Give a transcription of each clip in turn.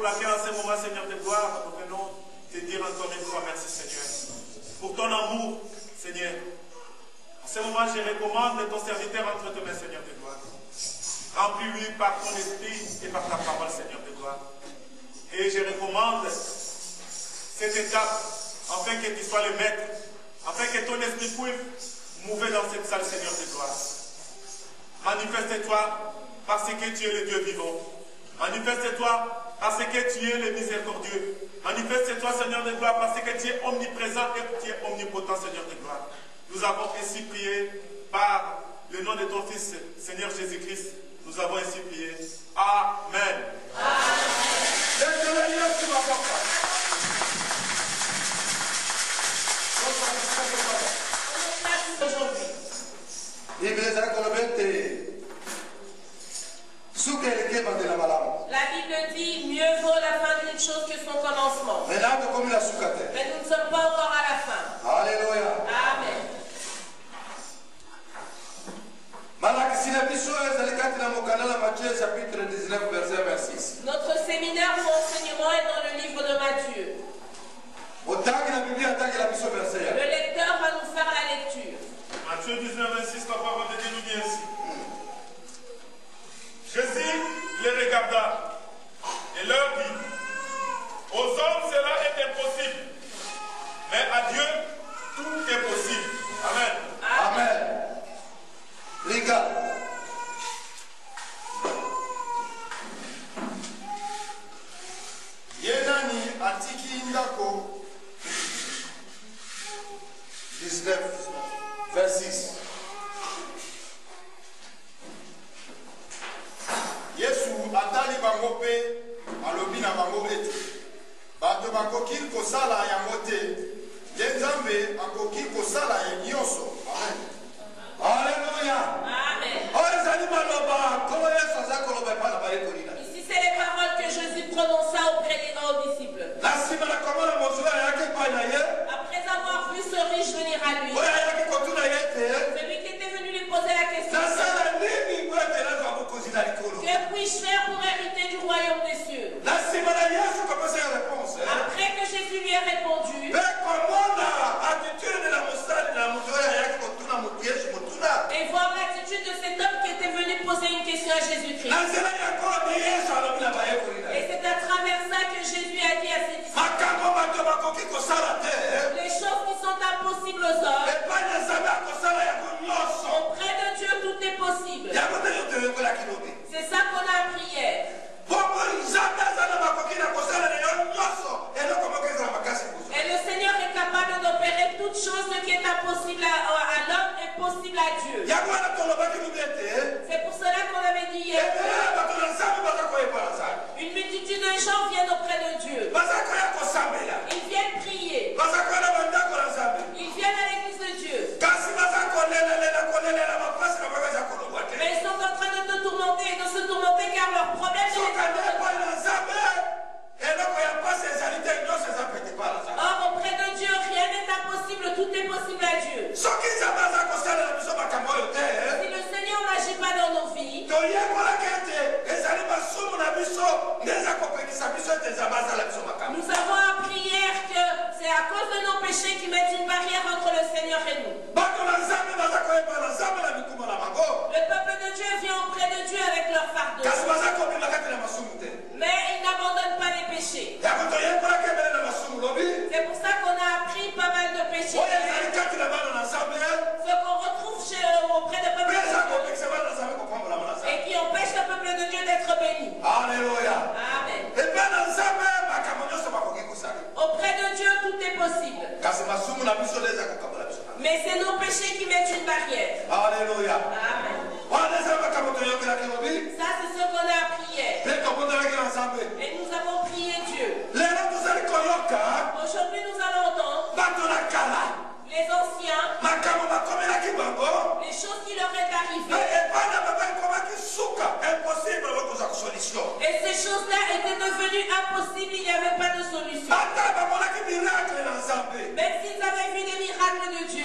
pour laquelle en ce moment, Seigneur de gloire, nous venons te dire encore une fois merci, Seigneur. Pour ton amour, Seigneur. En ce moment, je recommande ton serviteur entre tes mains, Seigneur de gloire. Remplis-lui par ton esprit et par ta parole, Seigneur de gloire. Et je recommande cette étape, afin que tu sois le maître, afin que ton esprit puisse mouver dans cette salle, Seigneur de gloire. Manifeste-toi parce que tu es le Dieu vivant. Manifeste-toi parce que tu es le miséricordieux. Manifeste-toi, Seigneur de gloire, parce que tu es omniprésent et tu es omnipotent, Seigneur de gloire. Nous avons ainsi prié par le nom de ton Fils, Seigneur Jésus-Christ. Nous avons ainsi prié. Amen. La Bible dit mieux vaut la fin d'une chose que son commencement. Mais nous ne sommes pas encore à la fin. Alléluia. Amen. Chapitre 19, verset 26. Notre séminaire ou enseignement est dans le livre de Matthieu. Le lecteur va nous faire la lecture. Matthieu 19, 26, la parole de Dieu nous dit ainsi. Jésus les regarda et leur dit, aux hommes cela est impossible, mais à Dieu tout est possible. Amen. Amen. Regarde. Yenani atiki ndako 19, 26. Yesu atali bango pe alobi na bango ete bato bakoki kosala yango te nde Nzambe akoki kosala nyonso. Amen. Alléluia. Amen. Ici c'est les paroles que Jésus prononça auprès des disciples. Après avoir vu ce riche venir à lui, celui qui était venu lui poser la question, que puis-je faire pour hériter du royaume des cieux? Après que Jésus lui ait répondu, et voir l'attitude de cet homme qui était venu poser une question à Jésus-Christ. Et c'est à travers ça que Jésus a dit à ses disciples, les choses qui sont impossibles aux hommes, auprès de Dieu tout est possible. C'est ça qu'on a appris hier. Et le Seigneur est capable d'opérer toutes choses. Ce qui est impossible à l'homme est possible à Dieu. C'est pour cela qu'on avait dit hier, une multitude de gens viennent auprès de Dieu. Ils viennent prier. Ils viennent à l'église de Dieu. Mais ils sont en train de se tourmenter car leur problème est... Or, auprès de Dieu, rien n'est impossible, tout est possible à Dieu. Si le Seigneur n'agit pas dans nos vies, nous avons appris hier que c'est à cause de nos péchés qui mettent une barrière entre le Seigneur et nous. Le peuple de Dieu vient auprès de Dieu avec leur fardeau, mais ils n'abandonnent pas les péchés. C'est pour ça qu'on a appris pas mal de péchés. Ce qu'on retrouve auprès du peuple de Dieu et qui empêche le peuple de Dieu d'être béni. Alléluia. Amen. Auprès de Dieu, tout est possible. Mais c'est nos péchés qui mettent une barrière. Alléluia. Amen. Ça, c'est ce qu'on a appris hier. Et nous avons prié Dieu. Aujourd'hui, nous allons entendre les anciens, les choses qui leur est arrivées. Et ces choses-là étaient devenues impossibles, il n'y avait pas de solution. Même s'ils avaient vu des miracles de Dieu,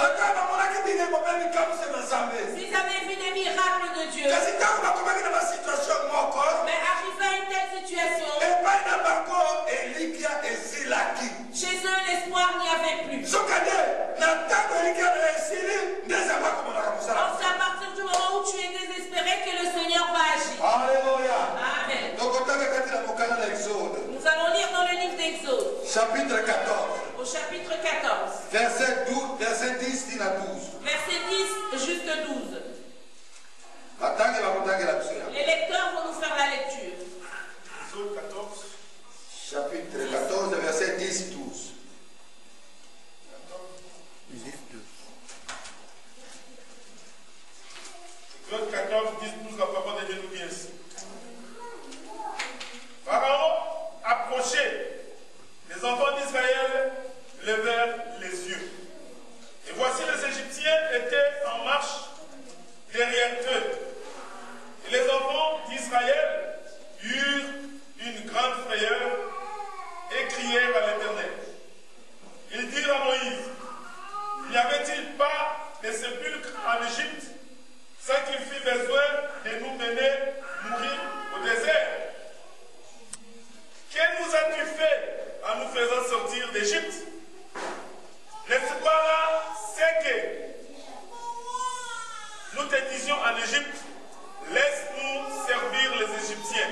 s'ils avaient vu des miracles de Dieu, mais arrivé à une telle situation, Nous allons lire dans le livre d'Exode. Chapitre 14. Au chapitre 14. Verset 10 dit à 12. Verset 10, juste 12. Les Les lecteurs vont nous faire la lecture. Exode 14. Chapitre 14, verset 10, 12. Exode 14, 10, 12, la parole de Dieu nous dit ainsi. Pharaon approchait, les enfants d'Israël levèrent les yeux. Et voici les Égyptiens étaient en marche derrière eux. Et les enfants d'Israël eurent une grande frayeur et crièrent à l'Éternel. Ils dirent à Moïse, n'y avait-il pas de sépulcre en Égypte sans qu'il fît besoin de nous mener mourir au désert? Que nous as-tu fait en nous faisant sortir d'Égypte? N'est-ce pas là ce que nous te disions en Égypte? Laisse-nous servir les Égyptiens,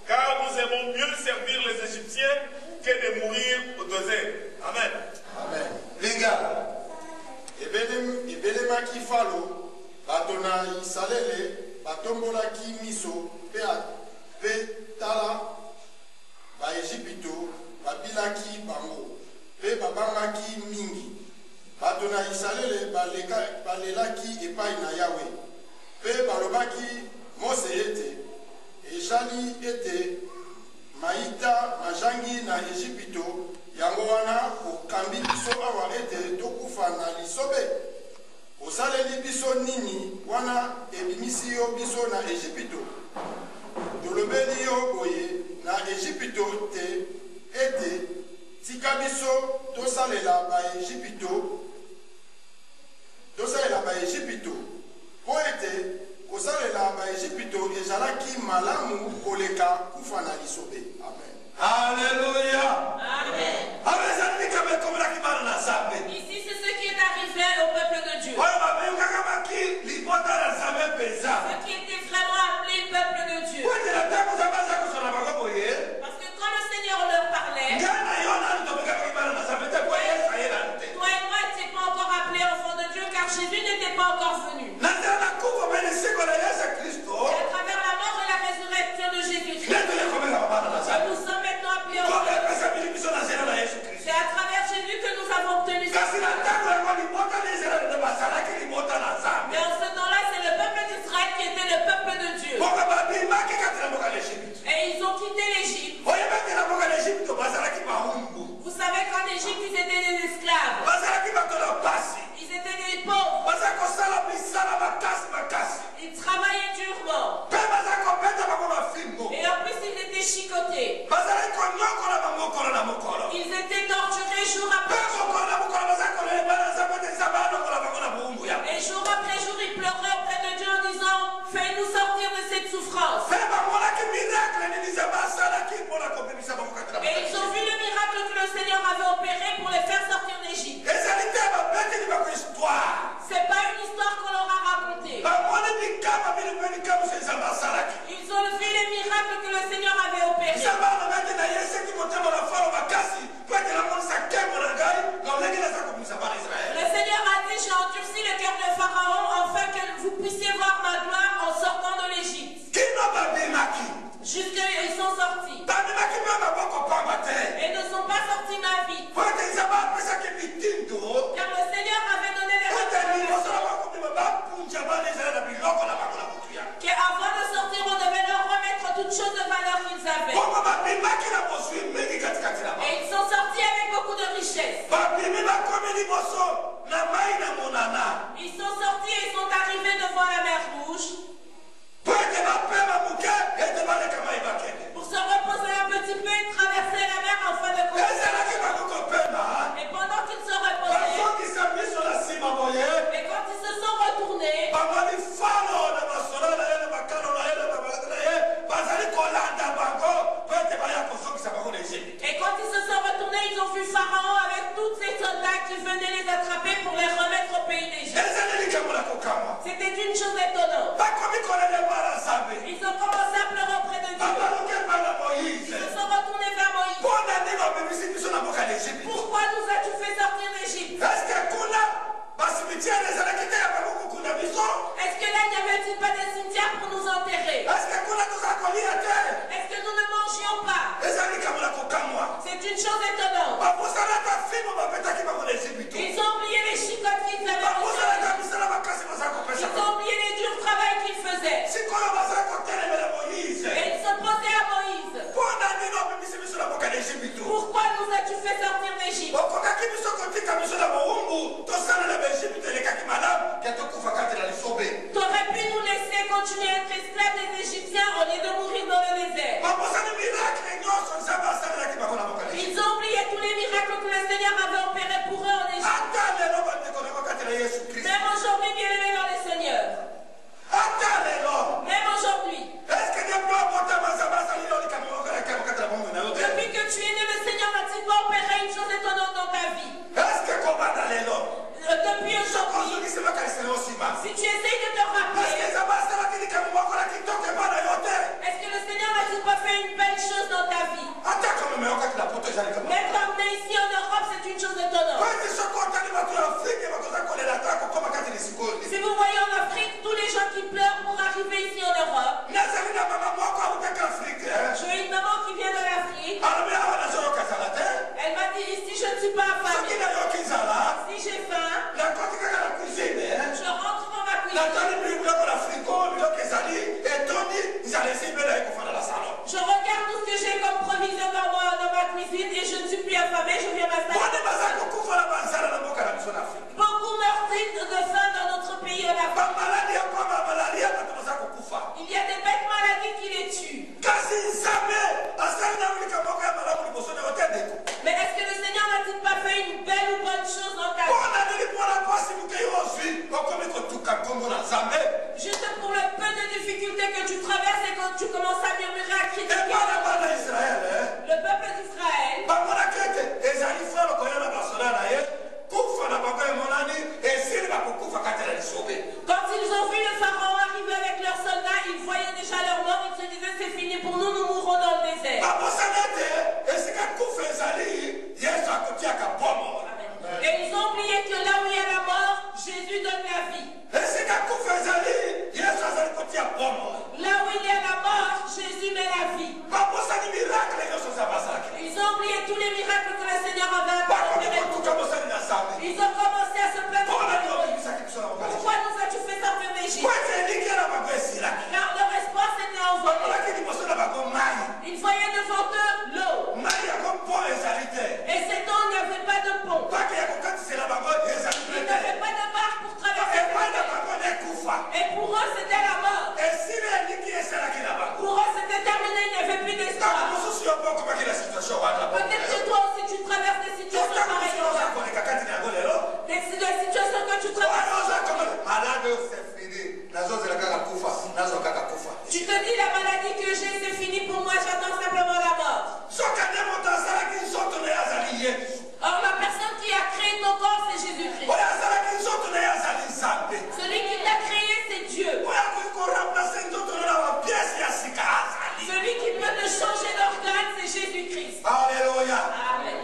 car nous aimons mieux servir les Égyptiens que de mourir au désert. Amen. Amen. Les gars, ebelemaki falo, batona isalele, batombolaki miso, pe tala, ba Ejipito, babilaki bango, pe babangaki mingi. Batona isalele, balelaki epai na Yahweh, pe balobaki Mose ete, eshali ete, maïta majangi na Ejipito, yango wana okambi biso awa ete tokufa na lisobe. Osaleli biso nini wana ebimisi yo biso na Ejipito. Tolobeli yo boye na Ejipito te ete tika biso tosalela ba Ejipito. Tosalela ba Ejipito. Po ete kosalela ba Ejipito ezalaki malamu koleka kufa na lisobe. Amen. Alléluia. Amen. Ici, c'est ce qui est arrivé au peuple de Dieu. Ce qui était vraiment appelé peuple de Dieu. Parce que quand le Seigneur leur parlait, toi et moi n'étions pas encore appelés enfants de Dieu car Jésus n'était pas encore venu. Et à travers la mort et la résurrection de Jésus-Christ, nous sommes maintenant appelés enfants de Dieu. C'est à travers Jésus que nous avons obtenu ça. Mais en ce temps-là, c'est le peuple d'Israël qui était le peuple de Dieu. Et ils ont quitté l'Égypte. Vous savez qu'en Égypte, ils étaient des esclaves. Ils étaient des pauvres. Ils travaillaient durement. Et en plus, ils étaient chicotés. Ils étaient torturés jour après jour. Et jour après jour, ils pleuraient auprès de Dieu en disant, fais-nous sortir de cette souffrance. Et ils ont vu le miracle que le Seigneur avait opéré pour les faire sortir d'Égypte. C'est pas une histoire qu'on leur a racontée. Ils ont vu les miracles que le Seigneur avait opérés. Le Seigneur a dit, j'ai endurci le cœur de Pharaon afin que vous puissiez voir ma gloire en sortant de l'Égypte. Jusqu'à ils sont sortis. Et ne sont pas sortis ma vie. Car le Seigneur avait donné les qu'avant de sortir, on devait leur remettre toutes choses de valeur qu'ils avaient. Et ils sont sortis avec beaucoup de richesses. Ils sont sortis et ils sont arrivés devant la mer Rouge. Pour se reposer un petit peu et traverser la mer en fin de compte. Et pendant qu'ils se reposaient, et quand ils se sont retournés, et quand ils se sont retournés, ils ont vu Pharaon avec tous ses soldats qui venaient les tu es né, le Seigneur n'a-t-il pas opéré une chose étonnante dans ta vie? Depuis aujourd'hui, si tu essayes de te rappeler, est-ce que le Seigneur n'a-t-il pas fait une belle chose dans ta vie? Même t'emmener ici en Europe, c'est une chose étonnante. Si vous voyez en Afrique tous les gens qui pleurent pour arriver ici en Europe, j'ai une maman qui vient de l'Afrique. Elle m'a dit ici je ne suis pas affamée. Si j'ai faim, je rentre dans ma cuisine. Je regarde tout ce que j'ai comme provision dans ma cuisine et je ne suis plus affamée, je viens m'installer. Beaucoup meurent de faim dans notre pays en Afrique. Il y a des bêtes maladies qui les tuent. Mais est-ce que le Seigneur n'a-t-il pas fait une belle ou bonne chose dans ta vie? Juste pour le peu de difficultés que tu traverses et quand tu commences à murmurer, à critiquer le peuple d'Israël, quand ils ont vu le pharaon arriver avec leurs soldats, ils voyaient déjà leur mort, ils se disaient c'est fini pour nous, nous mourrons dans le désert. Et ils ont oublié que là où il y a la mort, Jésus donne la vie. Là où il y a la mort, Jésus met la vie. Ils ont oublié tous les miracles que le Seigneur avait apportés. Ils ont commencé à se plaindre. Pourquoi nous as-tu fait sortir d'Égypte? Car leur espoir c'était en vous. Ils voyaient devant eux l'eau. Et cet eau, il n'y avait pas de pont. Il n'y avait pas de barque pour traverser. Et pour eux, c'était la mort. Pour eux, c'était terminé, il n'y avait plus d'espoir. Peut-être que toi aussi, tu traverses des situations pareilles. Des situations que tu traverses. Tu te dis, la maladie que j'ai, c'est fini pour moi, j'attends simplement la mort. Or, la personne qui a créé ton corps, c'est Jésus-Christ. Celui qui t'a créé, c'est Dieu. Celui qui peut te changer d'organe, c'est Jésus-Christ. Alléluia. Amen.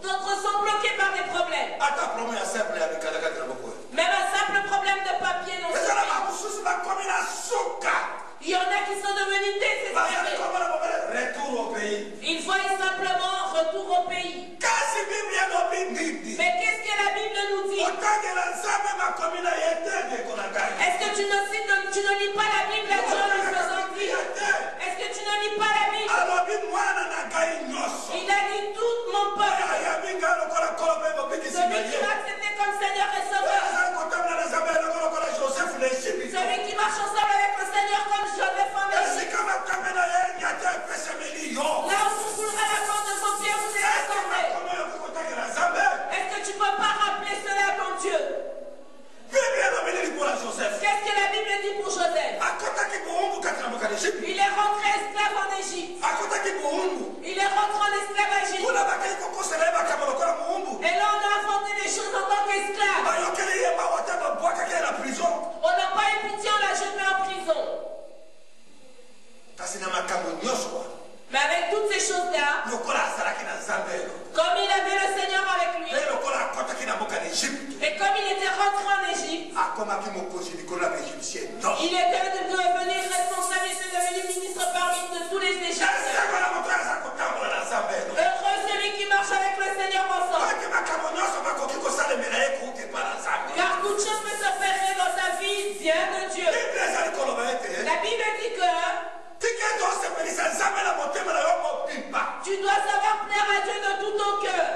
D'autres sont bloqués par des problèmes. Même un simple problème de papier non suffit. Il y en a qui sont devenus désespérés. Ils voient simplement retour au pays. Mais qu'est-ce que la Bible nous dit? Est-ce que tu ne lis pas la Bible à Jean lui faisant dire? Est-ce que tu ne lis pas la Bible? Il a dit tout mon peuple. Celui qui m'a accepté comme Seigneur et Sauveur. Celui qui marche ensemble avec le Seigneur comme Joseph en Égypte. Là où vous coulerez la corde de vos pieds, vous êtes assemblés. Est-ce que tu ne peux pas rappeler cela à ton Dieu? Qu'est-ce que la Bible dit pour Joseph? Il est rentré esclave en Égypte. Il est rentré en esclavagie. Et là, on a inventé des choses en tant qu'esclave. On n'a pas eu pitié, on l'a jeté en prison. Mais avec toutes ces choses-là, comme il avait le Seigneur avec lui, et comme il était rentré en Égypte, il était devenu responsable, il était devenu ministre parmi de tous les Égyptiens. Heureux celui qui marche avec le Seigneur ensemble. Car toute chose peut se faire dans sa vie, vient de Dieu. La Bible dit que tu dois savoir plaire à Dieu de tout ton cœur.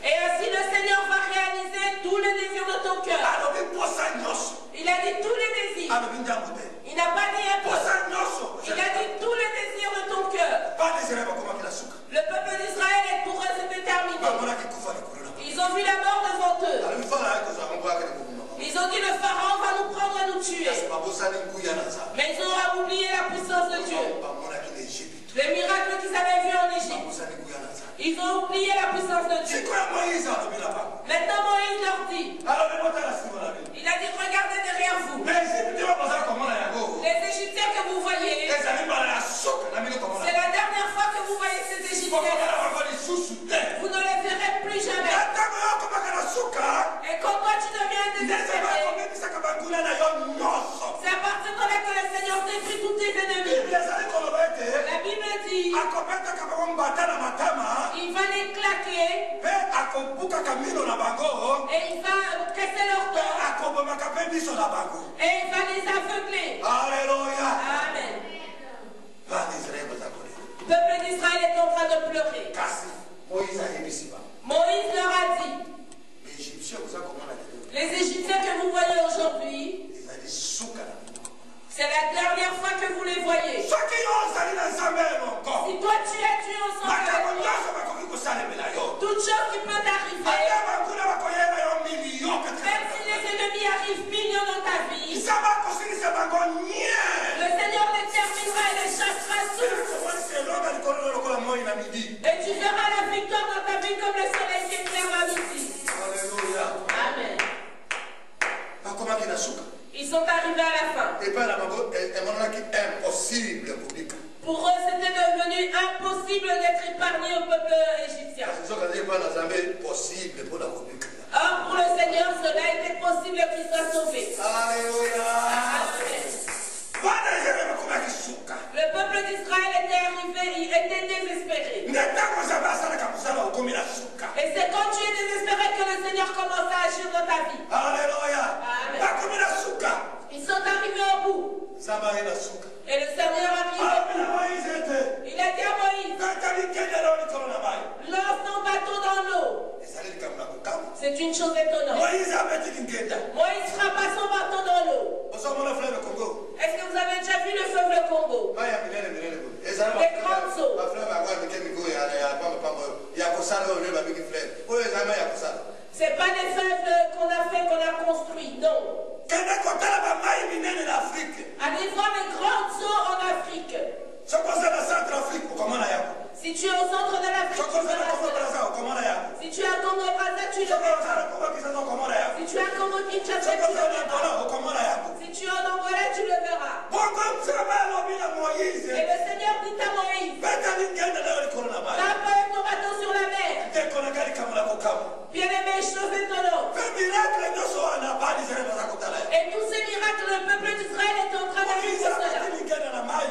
Et ainsi le Seigneur va réaliser tous les désirs de ton cœur. Il a dit tous les désirs. Il n'a pas dit un peu. Il a dit tous les désirs de ton cœur. Le peuple d'Israël est pour eux c'était terminé. Ils ont vu la mort devant eux. Ils ont dit le pharaon va nous prendre et nous tuer. Mais ils ont oublié Ils ont oublié la puissance de Dieu. Maintenant Moïse leur dit, il a dit, regardez derrière vous. Les Égyptiens que vous voyez, c'est la dernière fois que vous voyez ces Égyptiens. Vous ne les verrez plus jamais. Et quand toi tu deviens désespéré, c'est à partir de là que le Seigneur détruit tous tes ennemis. La Bible dit, il va les claquer et il va casser leur dos et il va les aveugler. Alléluia. Amen. Le peuple d'Israël est en train de pleurer. Moïse leur a dit, les Égyptiens que vous voyez aujourd'hui, c'est la dernière fois que vous les voyez. Si toi tu es Dieu ensemble avec moi, toute chose qui peut t'arriver, même si les ennemis arrivent millions dans ta vie, le Seigneur les terminera et les chassera tous. Et tu verras la victoire dans ta vie comme le soleil qui éclaire à midi. Alléluia. Amen. Ils sont arrivés à la fin. Pour eux, c'était devenu impossible d'être épargné au peuple égyptien. Or, pour le Seigneur, cela était possible qu'il soit sauvé. Alléluia. Le peuple d'Israël était arrivé, il était désespéré. Et c'est quand tu es désespéré que le Seigneur commence à agir dans ta vie. Alléluia. Amen. Ils sont arrivés au bout. Et le Seigneur arrive au bout. Il a dit à Moïse, lance ton bateau dans l'eau. C'est une chose étonnante. Moïse frappa son bateau dans l'eau. Est-ce que vous avez déjà vu le fleuve Congo? Les grandes eaux. C'est pas des fleuves qu'on a fait, qu'on a construit, non. Allez voir les grandes eaux en Afrique. Si tu es au centre de l'Afrique, tu verras cela. Si tu es à Congo-Brazza, tu le verras. Si tu es à Congo-Kinshasa, tu le verras. Si tu es en Angola, tu le verras. Et le Seigneur dit à Moïse, frappe avec ton bateau sur la mer. Bien-aimé, chose étonnante. Et tous ces miracles, le peuple d'Israël est en train de vivre cela.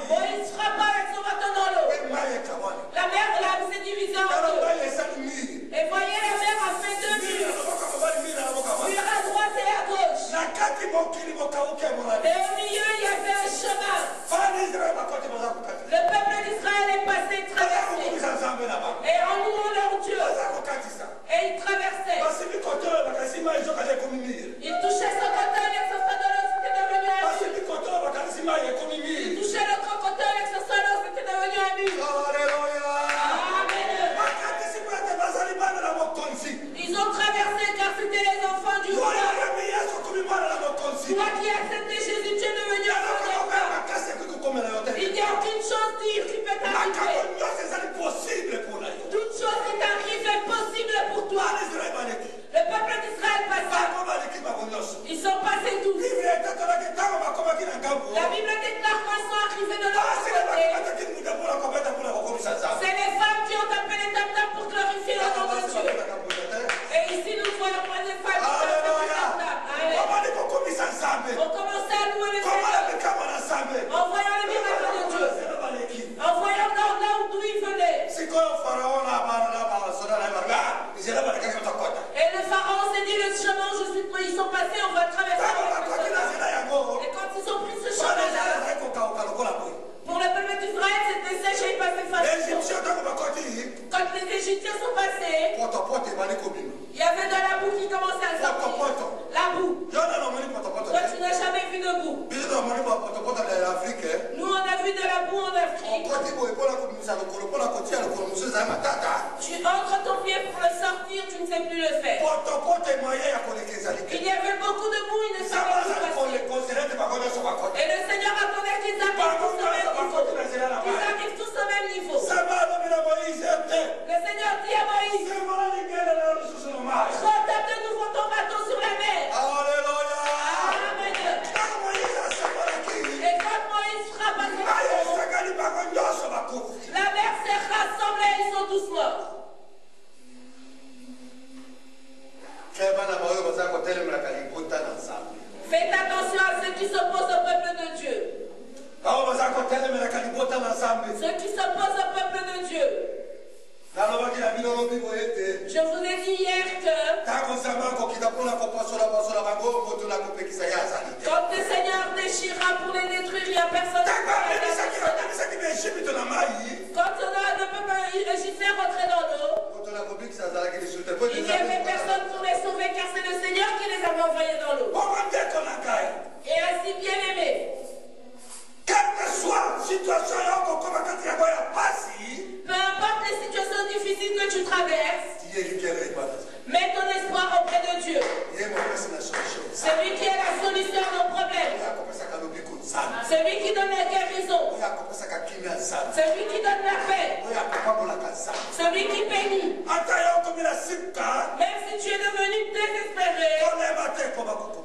Moïse frappe avec son bateau dans l'eau. La mer s'est divisée en deux. Et voyez, la mer a fait deux murs. Mur à droite et à gauche. Et au milieu, il y avait un chemin. Le peuple d'Israël est passé traversé. Et en louant leur Dieu. Et ils traversaient. Ils touchaient son côté avec son sandalo, c'était devenu un mur. Ils touchaient l'autre côté avec son sandalo, c'était devenu un mur. Amen. Ils ont traversé car c'était les enfants du roi. Toi qui as accepté Jésus, tu es devenu un enfant. Il n'y a aucune chose dure qui peut t'arriver. Toute chose qui t'arrive est possible pour toi. Le peuple d'Israël passa. Ils sont passés tous. La Bible déclare qu'ils sont arrivés de l'autre côté. C'est les femmes qui ont appelé les tam-tams pour glorifier le nom de Dieu. Et ici nous voyons pas des femmes qui ont appelé les tam-tams. On commençait à louer le Seigneur. En voyant les miracles de Dieu. En voyant là d'où ils venaient. Et le pharaon s'est dit, le chemin où ils sont passés, on va traverser. Et quand ils ont pris ce chemin-là, pour le peuple d'Israël, c'était sèche et il passait facilement. Quand les Égyptiens sont passés, il y avait de la boue qui commençait à sortir. La boue. Toi, tu n'as jamais vu de boue. Nous, on a vu de la boue en Afrique. Tu entres ton pied pour le sortir, tu ne sais plus le faire. Il y avait beaucoup de boue, il ne savait plus passer. Et le Seigneur attendait qu'ils arrivent tous au même niveau. Ils arrivent tous au même niveau. Le Seigneur dit à Quand le Seigneur déchirera pour les détruire, il n'y a personne qui quand le peuple égyptien rentrait dans l'eau, il n'y avait personne pour les sauver car c'est le Seigneur qui les avait envoyés dans l'eau. Et ainsi bien aimé, quelle que soit la situation, peu importe les situations difficiles que tu traverses, mets ton espoir auprès de Dieu. Celui qui est la solution à nos problèmes. Celui qui donne la guérison. Celui qui donne la paix. Celui qui bénit. Même si tu es devenu désespéré,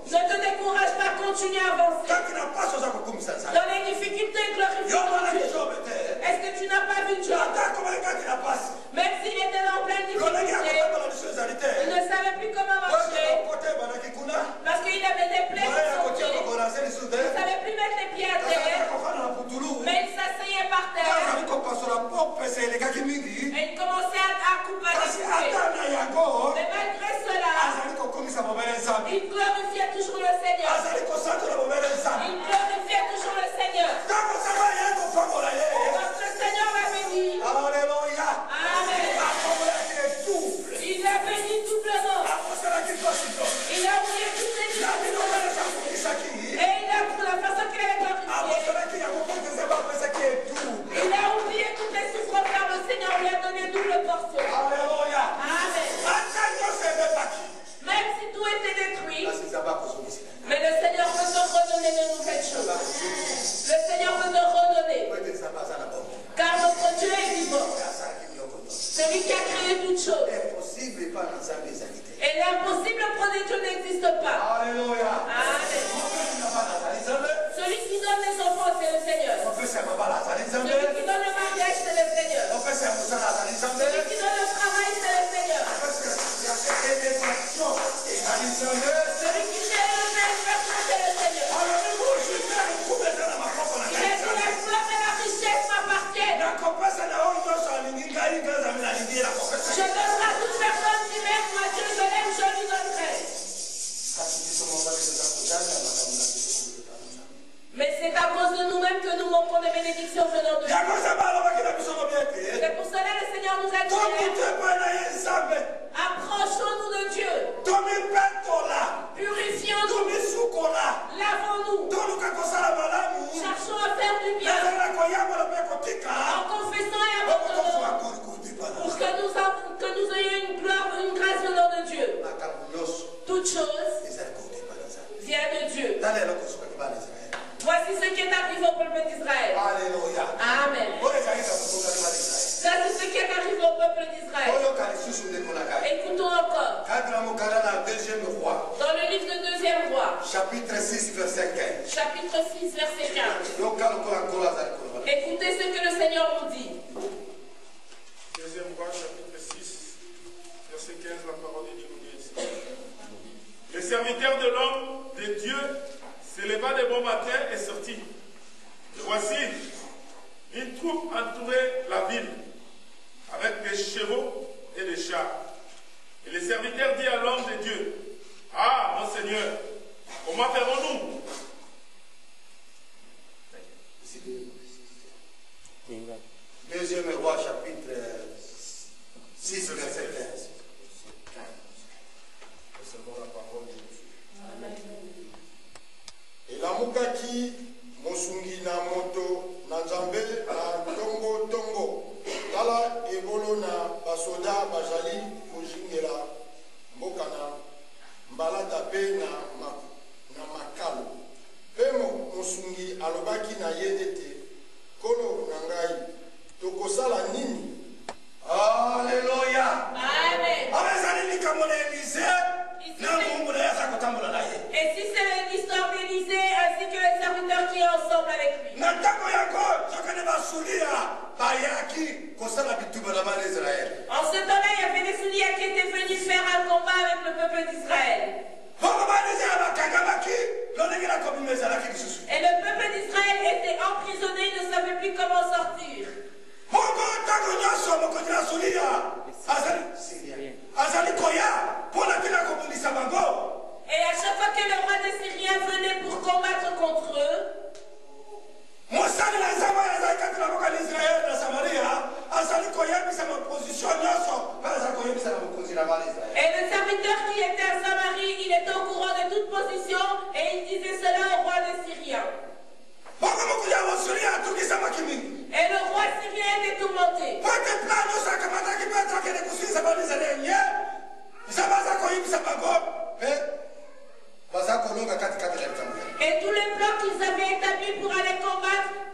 ne te décourage pas, continue à avancer. Dans les difficultés, glorifie Dieu. Est-ce que tu n'as pas vu Dieu? Même s'il était en pleine difficulté, il ne savait plus comment marcher. Parce qu'il avait des plaies sur son pied. Il ne savait plus mettre les pieds à terre. Mais il s'asseyait par terre. Et il commençait à couper. Mais malgré cela, il glorifiait toujours le Seigneur. Il glorifiait toujours le Seigneur. Quand le Seigneur l'a béni, Alléluia. Amen. Il l'a béni doublement. Il a oublié toutes les choses. Et il a, pour la façon qu'il avait glorifié, il a oublié toutes les souffrances car le Seigneur lui a donné double portion. Alléluia. Amen. Même si tout était détruit, mais le Seigneur veut te redonner de nouvelles choses. Le Seigneur veut te redonner. Car notre Dieu est vivant. Celui qui a créé toutes choses. Et l'impossible pour les dieux n'existe pas. Alléluia. Amen. Celui qui donne les enfants, c'est le Seigneur. Celui qui donne le mariage, c'est le Seigneur. Celui qui donne le travail, c'est le Seigneur. Celui qui gère le bel personne, c'est le Seigneur. Il a dit la fleur et la richesse m'appartiennent. Je donnerai à toute personne qui m'aime, moi Dieu, je l'aime, je lui donnerai. Mais c'est à cause de nous-mêmes que nous manquons des bénédictions venant de Dieu. C'est pour cela que le Seigneur nous a dit, approchons-nous de Dieu. Purifions-nous. Lavons-nous. Cherchons à faire du bien. En confessant et abandonnant. Pour que nous ayons une gloire, une grâce venant de Dieu. Toute chose vient de Dieu. Voici ce qui est arrivé au peuple d'Israël. Alléluia. Amen. Ça, c'est ce qui est arrivé au peuple d'Israël. Écoutons encore. Dans le livre de 2e roi. Chapitre 6, verset 15. Chapitre 6, verset 15. Écoutez ce que le Seigneur nous dit. 2e roi, chapitre 6, verset 15, la parole de Dieu nous dit ici. Le serviteur de l'homme de Dieu s'éleva de bon matin et sortit. Et voici, une troupe entourait la ville avec des chevaux et des chars. Et le serviteur dit à l'homme de Dieu, « Ah, mon Seigneur, comment ferons-nous » Deuxième roi, chapitre 6, verset 15. Recevons la parole de Dieu. Elamukaki mosungi na moto na nzambe na tongo tongo tala ebolo na basoda bajali kojingela mboka na mbalata pe na makalo pe mosungi alobaki na ye ete kolo na ngai tokosala nini. Alléluia. Amen. Et si c'est l'histoire d'Élisée ainsi que les serviteurs qui est ensemble avec lui. En ce temps-là, il y avait des souliers qui étaient venus faire un combat avec le peuple d'Israël. Et le peuple d'Israël était emprisonné, il ne savait plus comment sortir.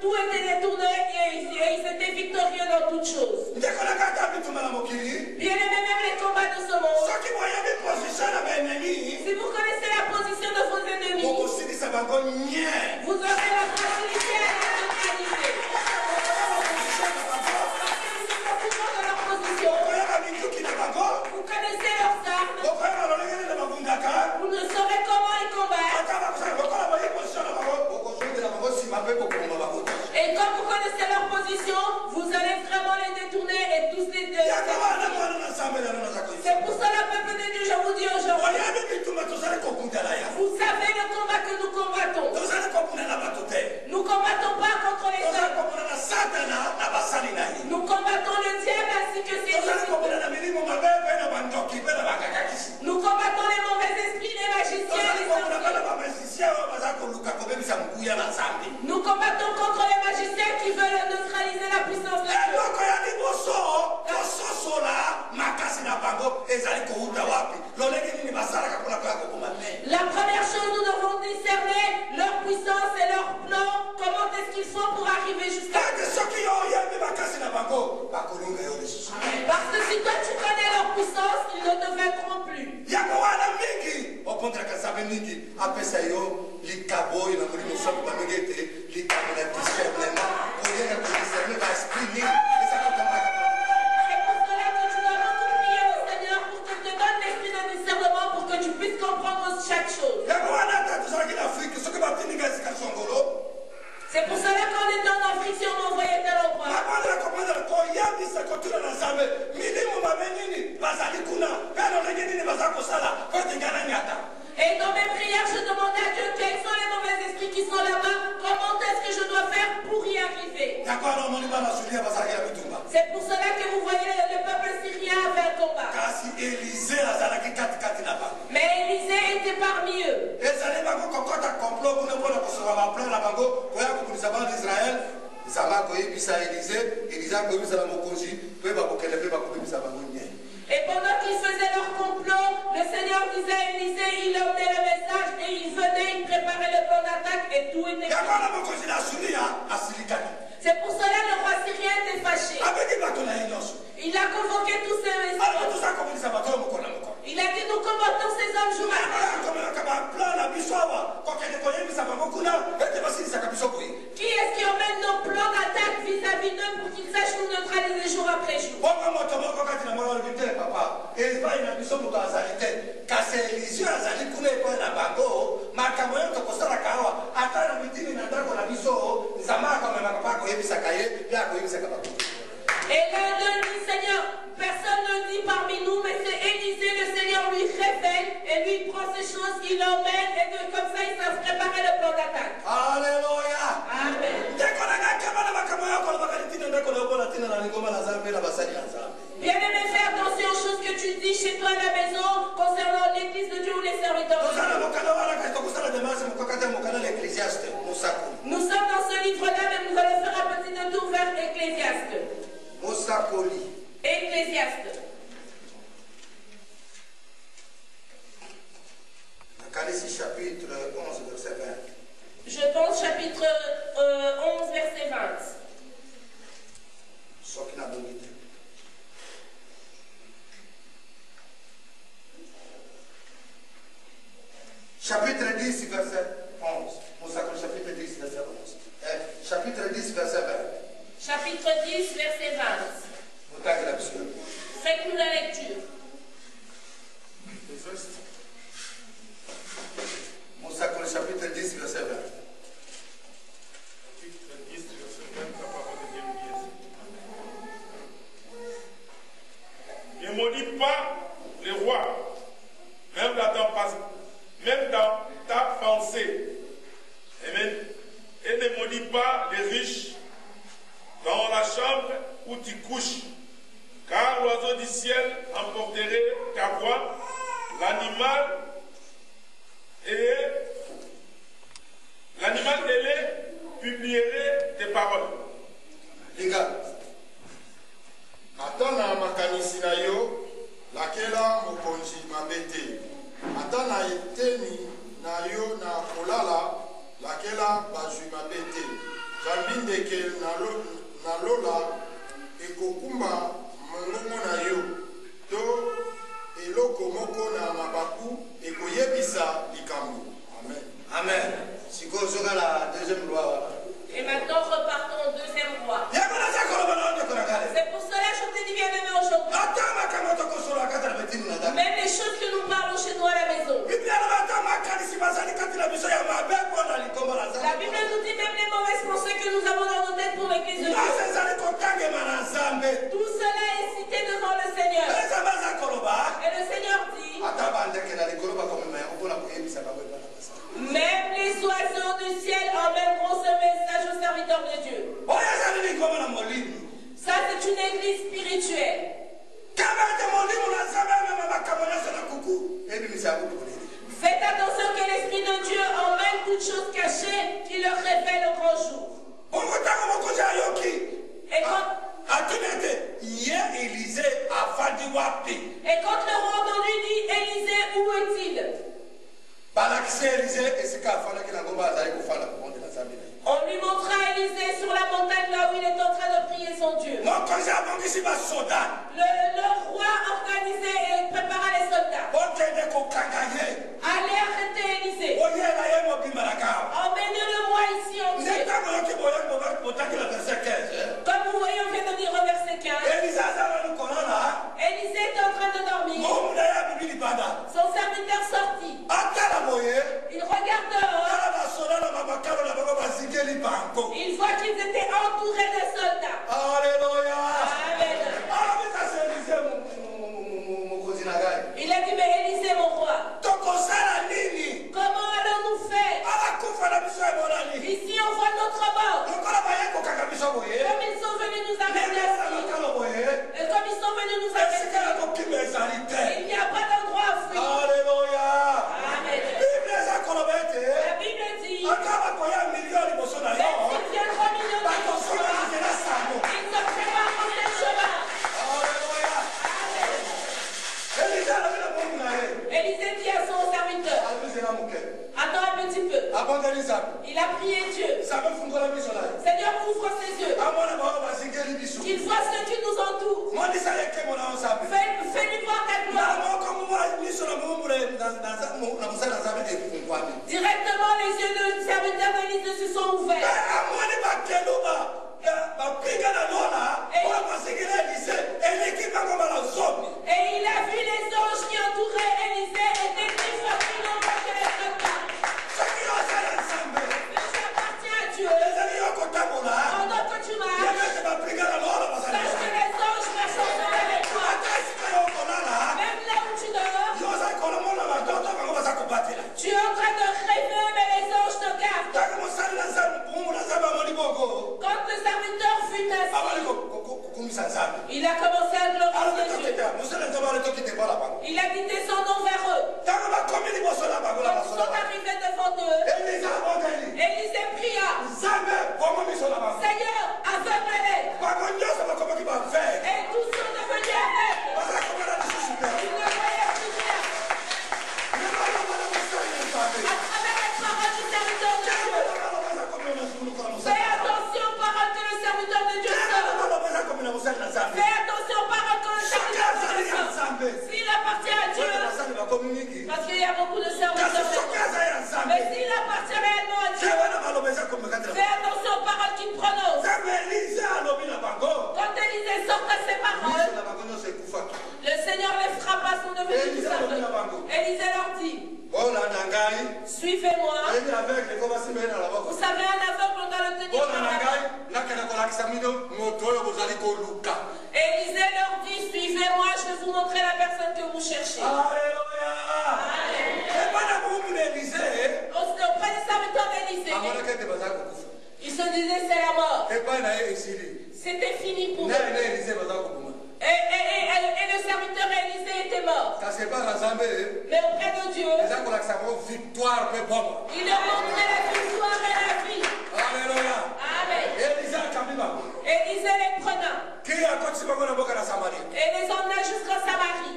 tout était détourné et ils étaient victorieux dans toutes choses. Bien aimé, même les combats de ce monde. Si vous connaissez la position de vos ennemis, vous aurez la facilité à les neutraliser. Vous connaissez leurs armes. Vous ne saurez comment ils combattent. Et quand vous connaissez leur position, vous allez vraiment les détourner et tous les deux. C'est pour cela, peuple de Dieu, je vous dis aujourd'hui. Vous savez le combat que nous combattons. Nous combattons pas contre les hommes. Nous combattons le diable ainsi que ses disciples. Nous combattons les mauvais esprits, les magiciens, les sorciers. Nous combattons contre les magiciens qui veulent neutraliser la puissance de Dieu. La première chose, nous devons discerner leur puissance et leur plan. Comment est-ce qu'ils font pour arriver jusqu'à Parce que si toi tu connais leur puissance, ils ne te vaincront plus. C'est pour cela qu'on est en Afrique si on m'envoyait tel endroit. Et dans mes prières, je demandais à Dieu quels sont les mauvais esprits qui sont là-bas. Comment est-ce que je dois faire pour y arriver? C'est pour cela que vous voyez le peuple syrien avait un combat. Mais Élisée était parmi eux. Et pendant qu'ils faisaient leur complot, le Seigneur disait à Élisée, il emmenait le message et il venait, il préparait le plan d'attaque et tout était fait. C'est pour cela que le roi syrien était fâché. Il a convoqué tous ces messieurs. Il a dit, nous combattons ces hommes jour après jour. Qui est-ce qui emmène nos plans d'attaque vis-à-vis d'eux pour qu'ils sachent nous neutraliser jour après jour? Et l'un d'eux dit, Seigneur, personne ne dit parmi nous, mais c'est Élisée, le Seigneur lui révèle et lui prend ces choses, il l'emmène et comme ça ils savent préparer le plan d'attaque. Alléluia. Amen. Bien-aimé, fais attention aux choses que tu dis chez toi à la maison concernant l'église de Dieu ou les serviteurs de Dieu. Nous sommes dans ce livre-là, mais nous allons faire un petit détour vers Ecclésiaste. Ecclésiaste. Chapitre 11, verset 20. Je pense chapitre 11, verset 20. Chapitre 10, verset 11. Chapitre 10, verset 11. Chapitre 10, verset 20. Chapitre 10, verset 20. Faites-nous la lecture. Chapitre 10, verset 20. Chapitre 10, verset 20, la parole de Dieu dit. Ne maudis pas les rois, même dans ta pensée. Amen. Et ne maudis pas les riches dans la chambre où tu couches, car l'oiseau du ciel emporterait ta voix, l'animal ailé publierait tes paroles. Les gars, atana makanisi na yo, lakela mokonzi mabete. Atana eteni na yo na kolala, lakela bazui mabete. Jambindeke nalola ekokumba mongongo na yo to eloko moko na mabaku ekoyebisa likambo. Amen. Amen. Siko zoga la deuxième loi. Et maintenant, repartons au deuxième roi. C'est pour cela que je te dis bien aimé aujourd'hui. Même les choses que nous parlons chez nous à la maison. La Bible nous dit même les mauvaises pensées que nous avons dans nos têtes pour l'église de Dieu. Tout cela est cité devant le Seigneur. Et le Seigneur dit, même les oiseaux du ciel emmèneront ce message aux serviteurs de Dieu. Ça, c'est une église spirituelle. Faites attention que l'Esprit de Dieu emmène toutes choses cachées qui leur révèle au grand jour. Et quand le roi entendu dit, Élisée, où est-il? On lui montra Élisée sur la montagne là où il est en train de prier son Dieu. Le roi organisait et prépara les soldats. Allez arrêter Élisée. Emmenez-le-moi ici en Dieu. Comme vous voyez, on vient de lire au verset 15. Élisée était en train de dormir. Son serviteur sortit. Il regarde dehors. Il voit qu'ils étaient entourés de soldats. Alléluia. Amen. Il a dit, mais Élisée, mon roi, comment allons-nous faire? Ici, on voit notre mort. Comme ils sont venus nous arrêter ici. Et comme ils sont venus nous arrêter, il n'y a pas d'endroit à fuir. Alléluia. Amen. La Bible dit, même s'ils viennent 3 millions de personnes, ils se préparent pour le chemin. Élisée dit à son serviteur, attends un petit peu. Il a prié Dieu. Seigneur, ouvre ses yeux. Qu'il voit ce qui nous entoure. Fais-lui voir ta gloire. Directement, les yeux du serviteur d'Élisée se sont ouverts. Et il a vu les anges qui entouraient Élisée et étaient plus forts que les soldats. Mais tu appartiens à Dieu. Pendant que tu marches, sache que les anges marchent ensemble avec toi. Même là où tu dors, tu es en train de rêver, mais les anges te gardent. Quand le serviteur fut assis, il a commencé à glorifier Dieu. Il a dit descendons vers eux. Quand ils sont arrivés devant eux, Élisée pria, Seigneur, aveugle-les. Et tous sont devenus aveugles. Ils ne voyaient plus rien. À travers les paroles du serviteur de Dieu. Fais attention aux paroles que le serviteur de Dieu sort. Fais attention aux paroles que le serviteur de Dieu sort. S'il appartient à Dieu, parce qu'il y a beaucoup de serviteurs, mais s'il appartient réellement à Dieu, fais attention aux paroles qu'il prononce. Quand Élisée sortait ses paroles, le Seigneur les frappa, sont devenus disparus. Élisée leur dit, suivez-moi. Vous savez, un aveugle, on doit le tenir par la main. Élisée leur dit, suivez-moi, je vais vous montrer la personne que vous cherchez. Alléluia. Auprès des serviteurs d'Élisée, ils se disaient, c'est la mort. C'était fini pour eux. Et le serviteur Élisée était mort. Mais auprès de Dieu, il leur montrait la victoire et la vie. Alléluia. Amen. Élisée les prenant et les emmena jusqu'en Samarie.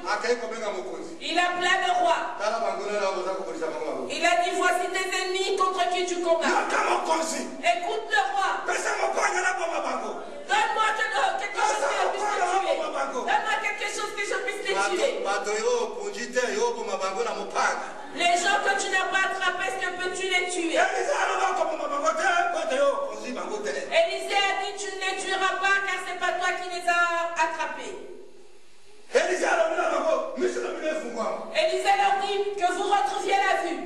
Il appela le roi. Il a dit, voici tes ennemis contre qui tu combats. Écoute le roi. Élisée a dit, tu ne les tueras pas car c'est pas toi qui les as attrapés. Élisée leur dit que vous retrouviez la vue.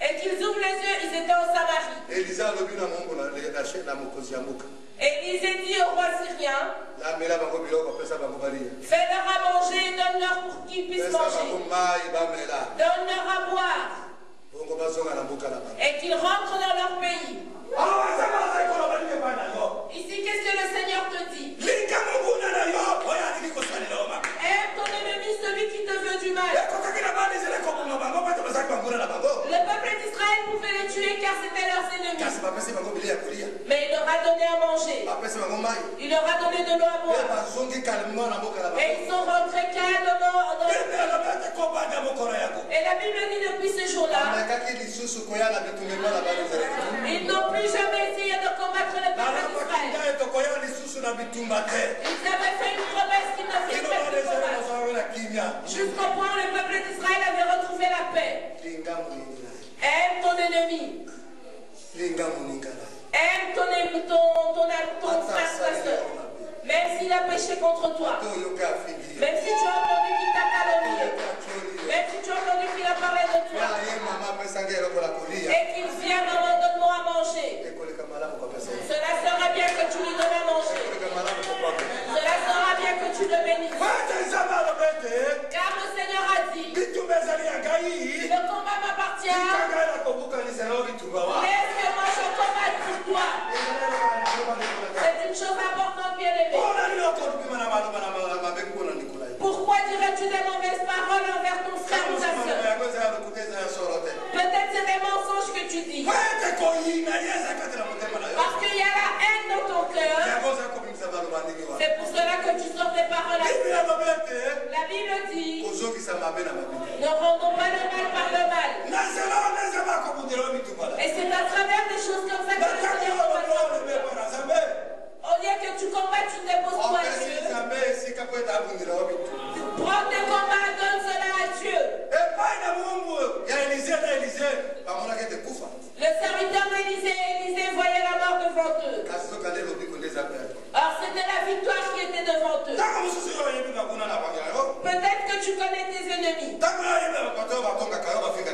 Et qu'ils ouvrent les yeux, ils étaient en Samarie. Élisée dit au roi syrien, fais-leur à manger et donne-leur pour qu'ils puissent manger. Donne-leur à boire. Et qu'ils rentrent dans leur pays. Ici, qu'est-ce que le Seigneur te dit? Aime ton ennemi, celui qui te veut du mal. Le peuple d'Israël pouvait les tuer car c'était leurs ennemis. Mais il leur a donné à manger. Il leur a donné de l'eau à boire. Et ils sont rentrés calmement dans le pays. Et la Bible dit depuis ce jour-là, ils n'ont plus jamais essayé de combattre le peuple d'Israël. Ils avaient fait une promesse qu'ils ne feraient plus combattre. Jusqu'au point où le peuple d'Israël avait retrouvé la paix. Aime ton ennemi. Aime ton frère, ta soeur. Même s'il a péché contre toi. Même si tu as entendu qu'il t'a calomnié. Même si tu as entendu qu'il a parlé de toi. Et qu'il vient dans donne-moi à manger. Cela sera bien que tu lui donnes à manger. Cela sera bien que tu le bénisses. Car le Seigneur a dit, le combat m'appartient. Laisse que moi je combatte pour toi. C'est une chose importante, bien-aimé. Pourquoi dirais-tu des mauvaises paroles envers ton frère ou ta soeur? Peut-être c'est des mensonges que tu dis. Parce qu'il y a la haine dans ton cœur. C'est pour cela que tu sors des paroles à Dieu. La Bible dit, ne rendons pas le mal par le mal. Et c'est à travers des choses comme ça que le Seigneur combat. Au lieu que tu combats, tu déposes toi à Dieu. Prends tes combats, donne cela à Dieu. Le serviteur d'Élisée, Élisée voyait la mort devant eux. Alors c'était la victoire qui était devant eux. Peut-être que tu connais tes ennemis.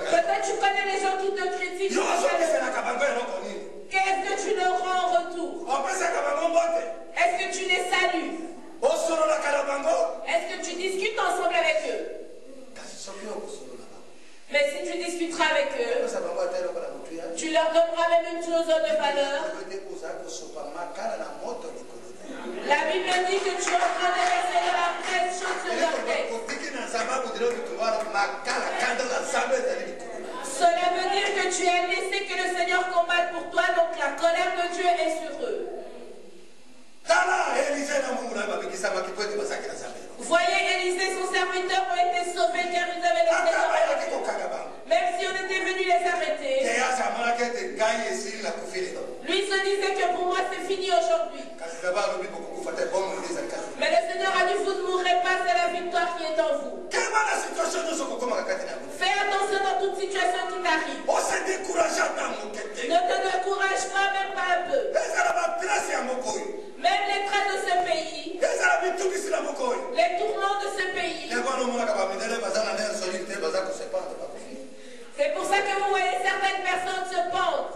Peut-être tu connais les gens qui te critiquent. Qu'est-ce que tu leur rends en retour? Est-ce que tu les salues? Est-ce que tu discutes ensemble avec eux? Mais si tu discuteras avec eux, tu leur donneras même une chose de valeur. La Bible dit que tu es en train de verser de la fraîche chose sur leur tête. Cela veut dire que tu as laissé que le Seigneur combatte pour toi, donc la colère de Dieu est sur eux. Voyez, Élisée, son serviteur, ont été sauvés car ils avaient le Seigneur avec eux. Même si on était venu les arrêter, lui se disait que pour moi c'est fini aujourd'hui. Mais le Seigneur a dit, vous ne mourrez pas, c'est la victoire qui est en vous. Fais attention dans toute situation qui t'arrive. Ne te décourage pas, même pas un peu. Même les traits de ce pays, les tourments de ce pays. C'est pour ça que vous voyez certaines personnes se pendent.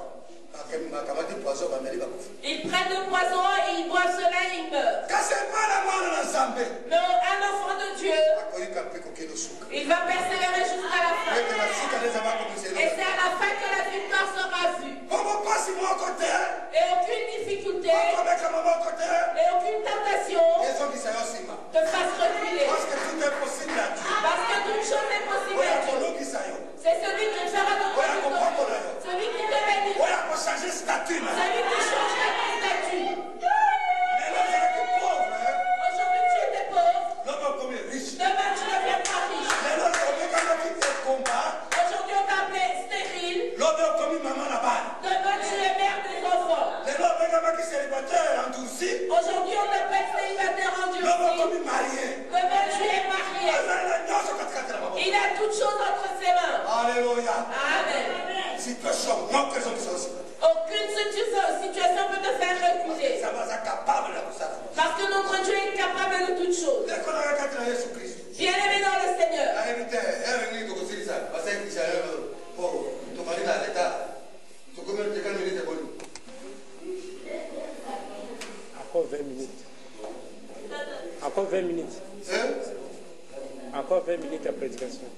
Ils prennent le poison et ils boivent cela et ils meurent. Mais un enfant de Dieu, il va persévérer jusqu'à la fin. Et c'est à la fin que la victoire sera vue. Et aucune difficulté, et aucune tentation te fasse reculer. Parce que toute chose est possible à Dieu. C'est celui qui fera de toi, celui qui te bénit, celui qui changera ton statut. Aujourd'hui tu étais pauvre, demain tu deviendras riche. Aujourd'hui on t'appelait stérile, demain tu es mère des enfants. situation peut te faire reculer. Parce que notre Dieu est capable de toutes choses. Bien-aimé dans le Seigneur. Encore 20 minutes. Encore 20 minutes. Encore 20 minutes de prédication.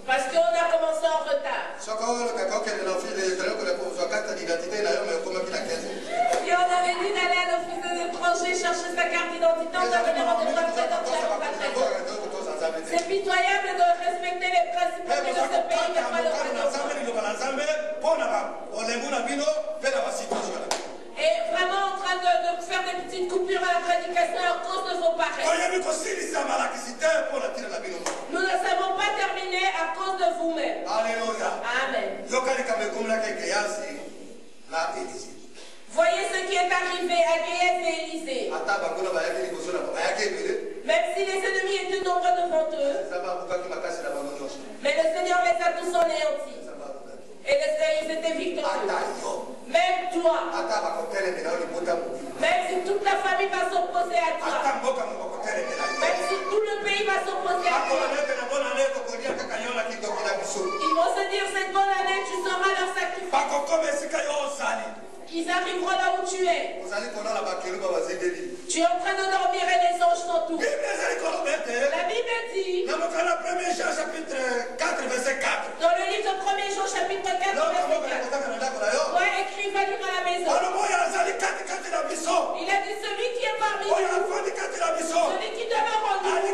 Parce qu'on a commencé en retard. Si on avait dit d'aller à l'office de l'étranger chercher sa carte d'identité, on avait demandé de c'est pitoyable de respecter les principes de ce pays, mais pas le et vraiment en train de faire des petites coupures à la prédication à cause de vos pareils. Nous ne savons pas terminer à cause de vous-même. Alléluia. Amen. Voyez ce qui est arrivé à Géhaz et Élisée. Même si les ennemis étaient nombreux devant eux, mais le Seigneur les a tous anéantis. Et ils étaient victorieux. Même toi, même si toute la famille va s'opposer à toi, même si tout le pays va s'opposer à toi, ils vont se dire cette bonne année, tu seras leur sacrifice. Ils arriveront là où tu es. Tu es en train de dormir et les anges t'entourent. La Bible dit, dans le livre de 1er Jean chapitre 4, verset 4, ouais, écrit, va lire à la maison. Il a dit celui qui est parmi nous, celui qui demeure en nous,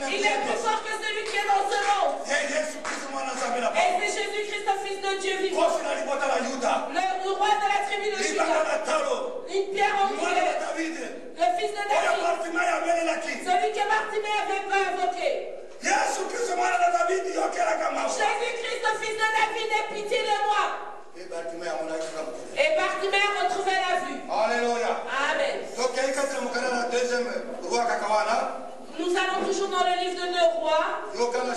il est plus fort que celui qui est dans ce monde. Et c'est Jésus-Christ, le Fils de Dieu vivant, le roi de la tribu de Juda, une pierre angulaire, le fils de David, celui que Bartimée avait invoqué. Jésus-Christ, le fils de David, aie pitié de moi. Et Bartimée a retrouvé la vue. Alléluia. Amen. Nous allons toujours dans le livre de 2 Rois.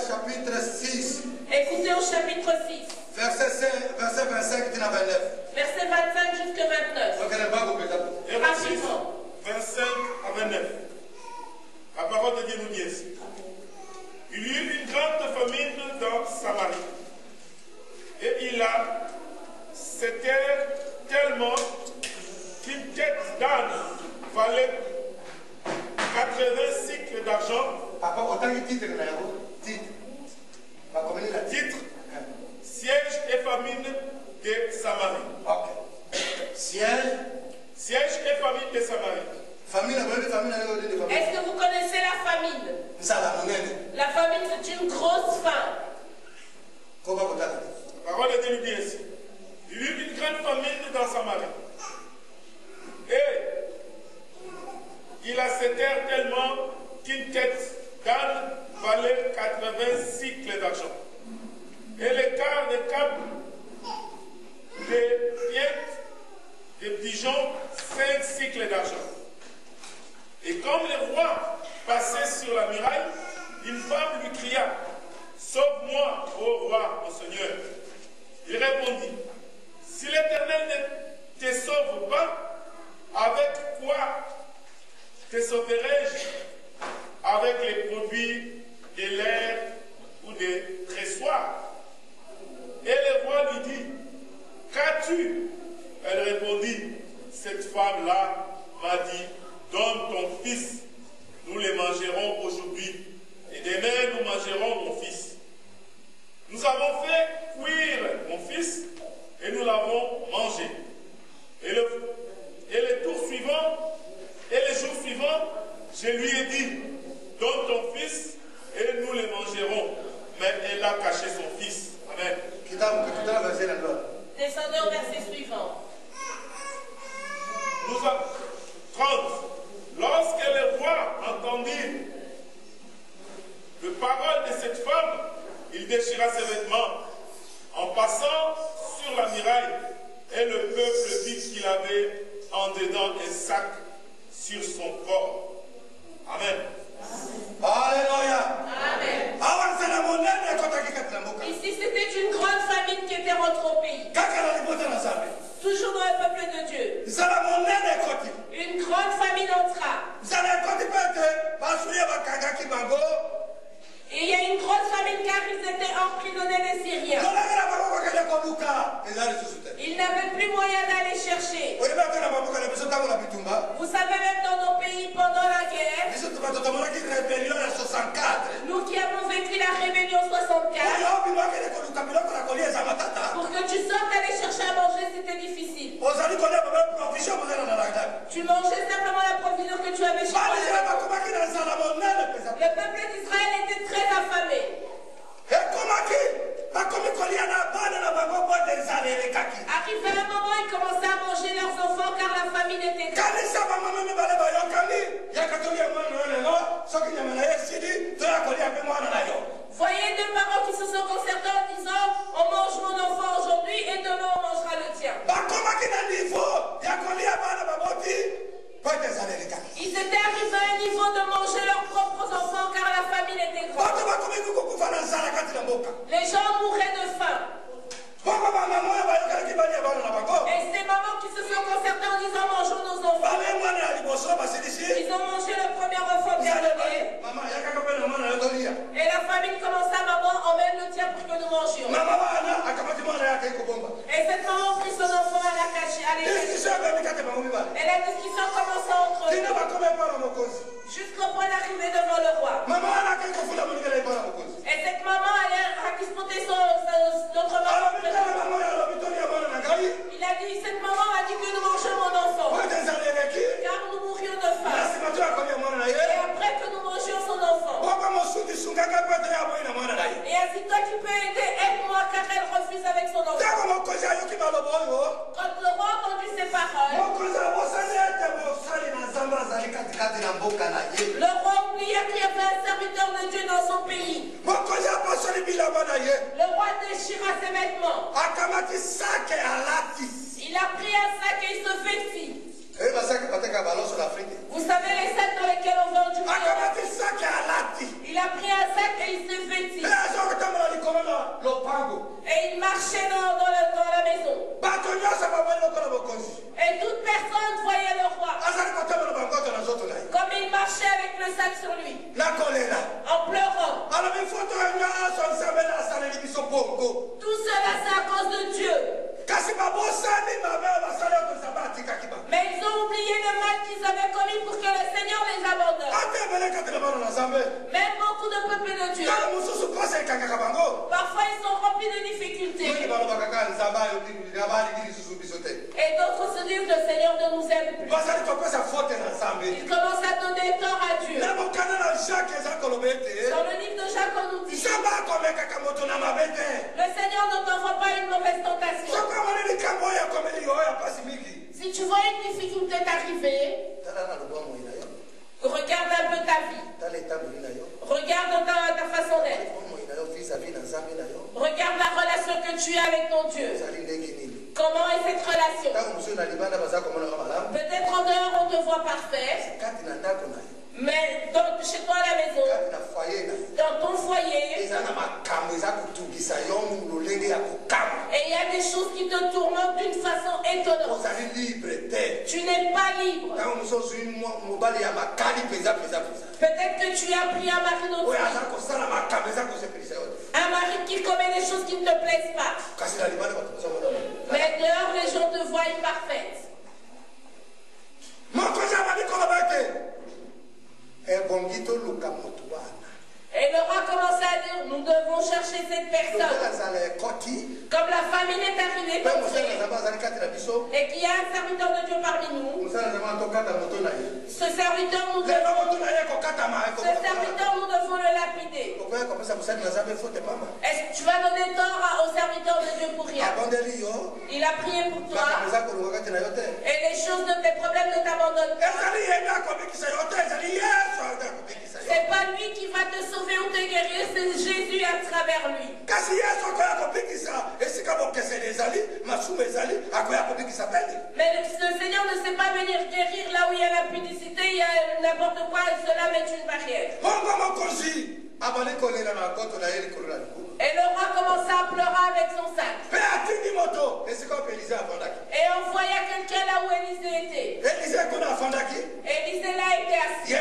Chapitre 6. Écoutez au chapitre 6. Verset 25 à 29. Verset 25 jusqu'à 29. Rapidement. 25 à 29. La parole de Dieu nous dit ainsi. Il y eut une grande famine dans Samarie. Et c'était tellement qu'une tête d'âne valait 80 cycles d'argent. Papa, autant de titres. Titre. Siège et famine de Samarie. Ok. Siège et famine de Samarie. Est-ce que vous connaissez la famine? La famine, c'est une grosse faim. La parole de Dieu nous dit ainsi. Il y eut une grande famine dans Samarie. Et il a cette terre tellement qu'une tête d'âne valait 80 cycles d'argent. Et les quarts de cap des pièces, des pigeons, 5 cycles d'argent. Et comme le roi passait sur la muraille, une femme lui cria, « Sauve-moi, ô roi, mon Seigneur. » Il répondit, « Si l'Éternel ne te sauve pas, avec quoi te sauverai-je? Avec les produits de l'air ou des pressoirs? » Et le roi lui dit, « Qu'as-tu? » Elle répondit, « Cette femme-là m'a dit, donne ton fils, nous les mangerons aujourd'hui, et demain nous mangerons mon fils. Nous avons fait cuire mon fils, et nous l'avons mangé. Et le jour suivant, je lui ai dit, donne ton fils, et nous les mangerons. Mais elle a caché son fils. Amen. Descendez au verset suivant. 30. Lorsque le roi entendit les paroles de cette femme, il déchira ses vêtements en passant sur la muraille, et le peuple vit qu'il avait en dedans un sac sur son corps. Amen. Alléluia. Amen. Ici, c'était une grande famine qui était rentrée au pays. Toujours dans le peuple de Dieu. Une grande famine entra. Et il y a une grande famine car ils étaient emprisonnés les Syriens. Ils n'avaient plus moyen d'aller chercher. Vous savez, même dans nos pays pendant la guerre, nous qui avons vécu la rébellion 64, pour que tu sortes d'aller chercher à manger, c'était difficile. Tu mangeais simplement la provision que tu avais chez toi. Le peuple d'Israël était très affamé. Arrivé un moment, ils commençaient à manger leurs enfants car la famine était grave. Voyez deux parents qui se sont concertés en disant on mange mon enfant aujourd'hui et demain on mangera le tien. Ils étaient arrivés à un niveau de manger leurs propres enfants car la famine était grande. Les gens mouraient de faim. Et ces mamans qui se sont concertées en disant mangeons nos enfants. Ils ont mangé le premier enfant dernier. Et la famine commença, maman, emmène le tien pour que nous mangions. Et cette maman prit son enfant à la cacher, à l'échelle. Et la discussion commença entre eux. Jusqu'au point d'arriver devant le roi. Et cette maman allait disputer notre maman. Il a dit, cette maman a dit que nous mangeons mon enfant. Car nous mourions de faim. Et après que nous mangions son enfant. Et ainsi toi tu peux aider, aide-moi car elle refuse avec son enfant. Quand le roi a entendu ces paroles, le roi oublia qu'il y avait un serviteur de Dieu dans son pays. Le roi déchira ses vêtements. Il a pris un sac et il se vêtit. Vous savez les sacs dans lesquels on vend du riz. Il a pris un sac et il se vêtit. Et il marchait dans la maison. Et toute personne voyait le roi. Comme il marchait avec le sac sur lui. En pleurant. Tout cela c'est à cause de Dieu. Mais ils ont oublié le mal qu'ils avaient commis pour que le Seigneur les abandonne. Même beaucoup de peuples de Dieu. Parfois ils sont remplis de difficultés. Et d'autres se disent le Seigneur ne nous aime plus. Ils commencent à donner tort à Dieu. Dans le livre de Jacques on nous dit le Seigneur ne t'envoie pas une mauvaise tentation. Si tu vois une difficulté t'arriver, regarde un peu ta vie. Regarde ta façon d'être. Regarde la relation que tu as avec ton Dieu. Comment est cette relation? Peut-être en dehors on te voit parfait. Mais chez toi à la maison, dans ton foyer, et il y a des choses qui te tourmentent d'une façon étonnante. Tu n'es pas libre. Peut-être que tu as pris un mari d'autrui. Un mari qui commet des choses qui ne te plaisent pas. Mais dehors, les gens te voient imparfaite. Et le roi commence à dire, nous devons chercher cette personne. Comme la famine est arrivée, et qu'il y a un serviteur de Dieu parmi nous, ce serviteur, nous devons le lapider. Est-ce que tu vas donner tort au serviteur de Dieu pour rien? Il a prié pour toi. Et les choses de tes problèmes ne t'abandonnent pas. C'est pas lui qui va te sauver ou te guérir, c'est Jésus à travers lui. Mais le Seigneur ne sait pas venir guérir là où il y a la pudicité, il y a n'importe quoi, et cela met une barrière. Et le roi commença à pleurer avec son sac. Et on voyait quelqu'un là où Élisée était. Élisée là était assis.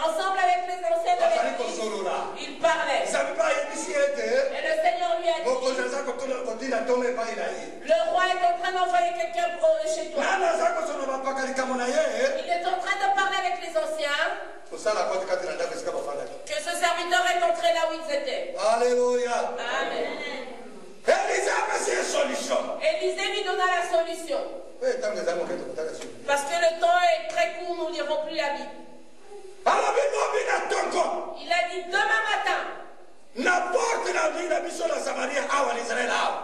Ensemble avec les anciens de l'église, il parlait. Et le Seigneur lui a dit, le roi est en train d'envoyer quelqu'un chez toi. Il est en train de parler avec les anciens. Que ce serviteur est entré là où ils étaient. Alléluia. Amen. Élisée lui donna la solution. Parce que le temps est très court, nous ne lirons plus la Bible. Il a dit demain matin,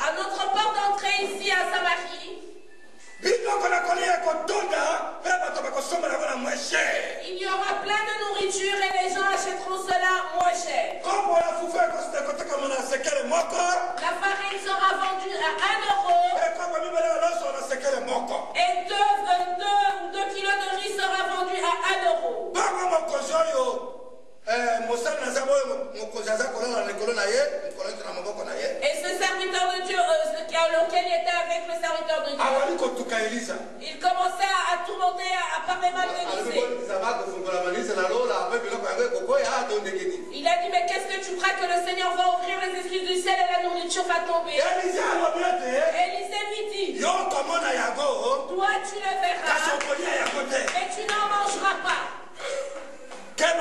à notre porte d'entrée ici à Samarie, il y aura plein de nourriture et les gens achèteront cela moins cher. La farine sera vendue à 1 € et 2 kilos de riz sera vendu à 1 €. Et ce serviteur de Dieu, lequel il était avec le serviteur de Dieu, il commençait à tourmenter, à parler mal d'Élisée. Il a dit, mais qu'est-ce que tu crois que le Seigneur va ouvrir les esprits du ciel et la nourriture va tomber? Élisée lui dit, toi tu le verras, mais tu n'en mangeras pas. Faites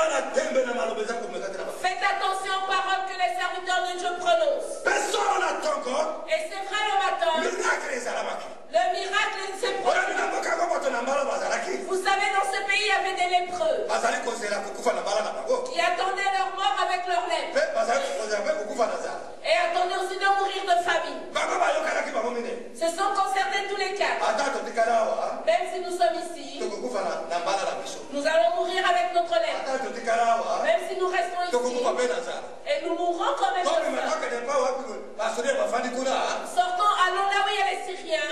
attention aux paroles que les serviteurs de Dieu prononcent. Et c'est vrai le matin, le miracle s'est produit. Vous savez, dans ce pays, il y avait des lépreux qui attendaient leur mort avec leurs lèvres et attendaient aussi de mourir de famine. Se sont concernés tous les quatre. Même si nous sommes ici, nous allons mourir avec notre lèvre. Même si nous restons ici, et nous mourrons quand même de faim. Sortons, allons là où il y a les Syriens,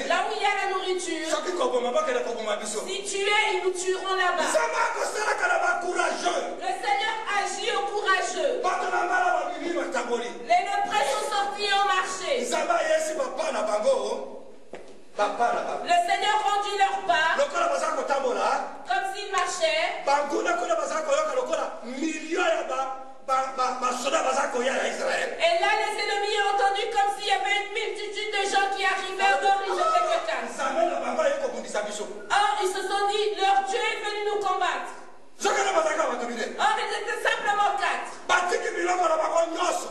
là où il y a la nourriture. Si tu es, ils nous tueront là-bas. Le Seigneur agit au courageux. Les lépreux sont sortis et ont marché. Le Seigneur rendit leur pas, comme s'ils marchaient. Et là, les ennemis ont entendu comme s'il y avait une multitude de gens qui arrivaient. Or, ils étaient que 4. Or, ils se sont dit, leur Dieu est venu nous combattre. Or, ils étaient simplement 4.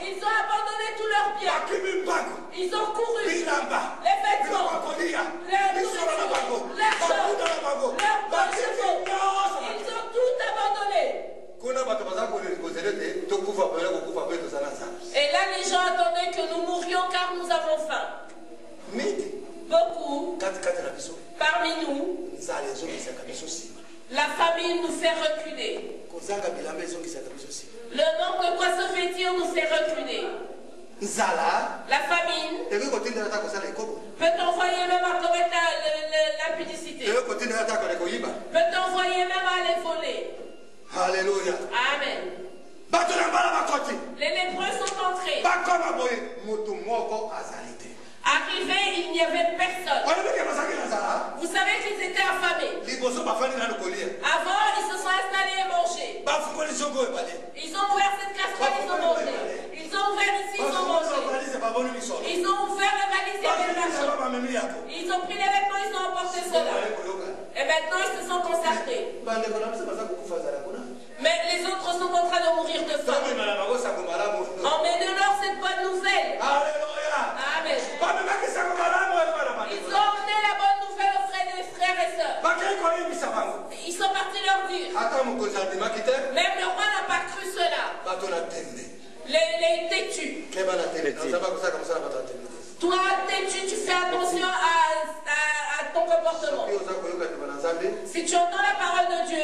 Ils ont abandonné tous leurs biens. Ils ont couru. Les vêtements, leurs chevaux, leurs bons chevaux. Ils ont tout abandonné. Et là, les gens attendaient que nous mourions car nous avons faim. Beaucoup, parmi nous, la famine nous fait reculer. Le manque de quoi se vêtir nous fait reculer. La famine peut envoyer même à commettre l'impudicité. Peut envoyer même à aller voler. Alléluia. Amen. Les lépreux sont entrés. Arrivés, il n'y avait personne. Vous savez qu'ils étaient affamés. Avant, ils se sont installés et mangé. Ils ont ouvert cette casserole, ils ont mangé. Ils ont ouvert ici, ils ont mangé. Ils ont ouvert la valise, il y avait de l'argent. Ils ont pris les vêtements, ils ont emporté cela. Et maintenant, ils se sont concertés. Mais les autres sont en train de mourir de faim. Emmenez-leur cette bonne nouvelle. Amen. Ils ont emmené la bonne nouvelle auprès des frères et sœurs. Ils sont partis leur dire. Même le roi n'a pas cru cela. Les têtus. Toi, têtu, tu fais attention à ton comportement. Si tu entends la parole de Dieu,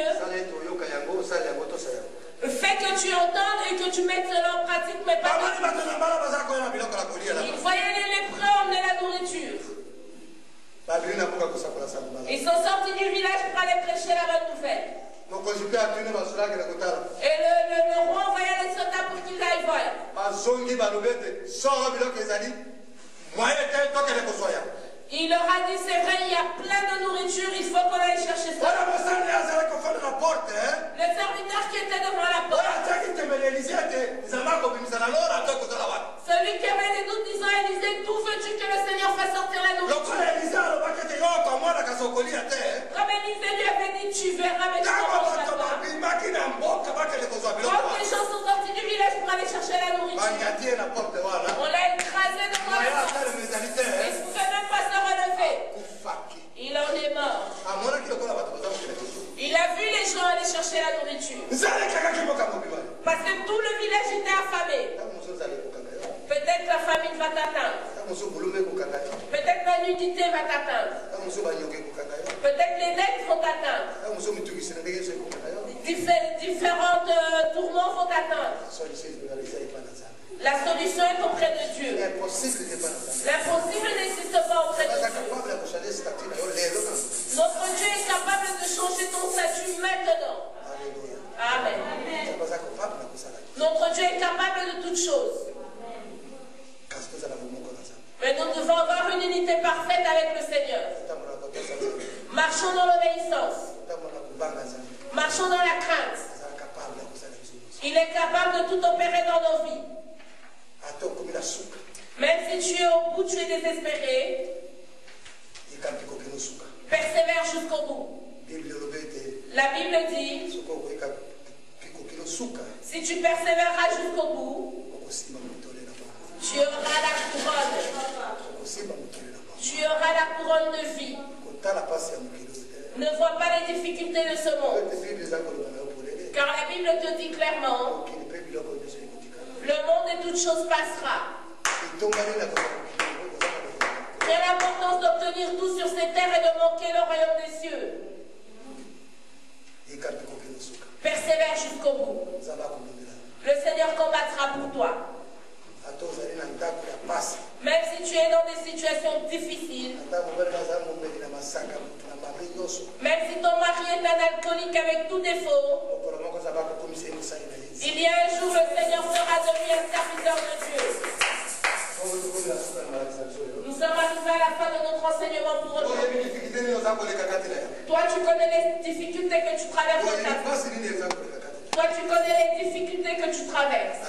fais que tu entendes et que tu mettes cela en pratique, mais pas. Il voyait les lépreux emmener la nourriture. Ils sont sortis du village pour aller prêcher la bonne nouvelle. Et le roi envoya les soldats pour qu'ils aillent voir. Il leur a dit, c'est vrai, il y a plein de nourriture, il faut qu'on aille chercher ça. Le serviteur qui était devant la porte, celui qui avait des doutes disant, Élisée, d'où veux-tu que le Seigneur fasse sortir la nourriture? Comme Élisée lui avait dit, tu verras avec toi. Quand les gens sont sortis du village pour aller chercher la nourriture, on l'a écrasé devant la porte. Il ne pouvait même pas se relever. Il en est mort. Il a vu les gens aller chercher la nourriture. Parce que tout le village était affamé. Peut-être la famine va t'atteindre. Peut-être la nudité va t'atteindre. Peut-être les dettes vont t'atteindre. Différents tourments vont t'atteindre. La solution est auprès de Dieu. L'impossible n'existe pas auprès de Dieu. Notre Dieu est capable de changer ton statut maintenant. Amen. Notre Dieu est capable de toutes choses. Mais nous devons avoir une unité parfaite avec le Seigneur. Marchons dans l'obéissance. Marchons dans la crainte. Il est capable de tout opérer dans nos vies. Même si tu es au bout, tu es désespéré, persévère jusqu'au bout. La Bible dit, si tu persévéreras jusqu'au bout, tu auras la couronne. Tu auras la couronne de vie. Ne vois pas les difficultés de ce monde. Car la Bible te dit clairement, le monde et toute chose passera. Quelle importance d'obtenir tout sur ces terres et de manquer le royaume des cieux. Persévère jusqu'au bout. Le Seigneur combattra pour toi. Même si tu es dans des situations difficiles, même si ton mari est un alcoolique avec tout défaut, il y a un jour le Seigneur sera devenu un serviteur de Dieu. Nous sommes arrivés à la fin de notre enseignement pour aujourd'hui. Toi, tu connais les difficultés que tu traverses dans ta vie. Toi, tu connais les difficultés que tu traverses.